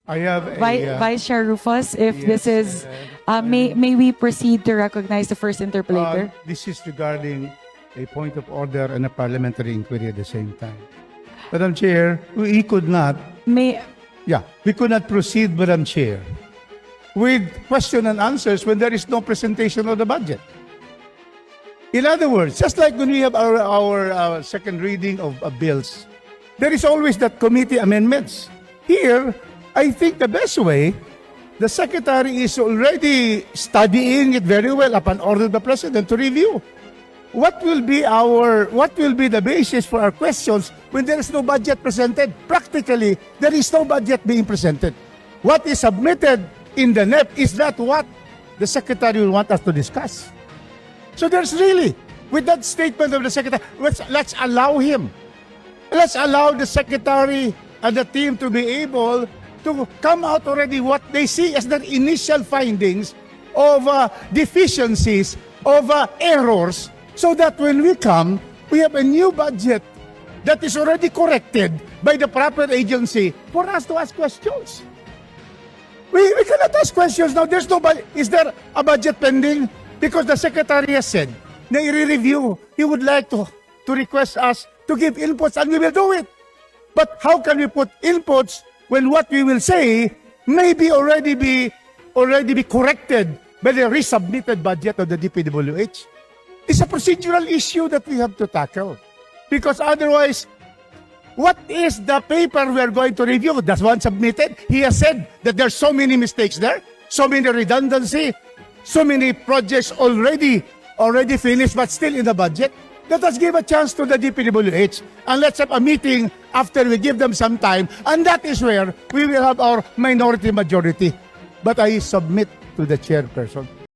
I have a, Vice Chair Rufus, if this is, may we proceed to recognize the first interpolator? this is regarding a point of order and a parliamentary inquiry at the same time. Madam Chair, we could not, we could not proceed, Madam Chair, with question and answers when there is no presentation of the budget. In other words, just like when we have our second reading of bills, there is always that committee amendments. Here, I think the best way, the Secretary is already studying it very well upon order of the President to review. What will be the basis for our questions when there is no budget presented? Practically, there is no budget being presented. What is submitted in the NEP is not what the Secretary will want us to discuss. So there's really, with that statement of the Secretary, let's allow him. Let's allow the Secretary and the team to be able to come out already what they see as their initial findings of deficiencies, of errors, so that when we come, we have a new budget that is already corrected by the proper agency for us to ask questions. We cannot ask questions now. There's no budget. Is there a budget pending? Because the Secretary has said na i-review. He would like to request us to give inputs, and we will do it. But how can we put inputs when what we will say may be already be corrected by the resubmitted budget of the DPWH? It's a procedural issue that we have to tackle. Because otherwise, what is the paper we are going to review? That's one submitted. He has said that there's so many mistakes there, so many redundancy, so many projects already finished but still in the budget. Let us give a chance to the DPWH and let's have a meeting after we give them some time, and that is where we will have our minority majority. But I submit to the chairperson,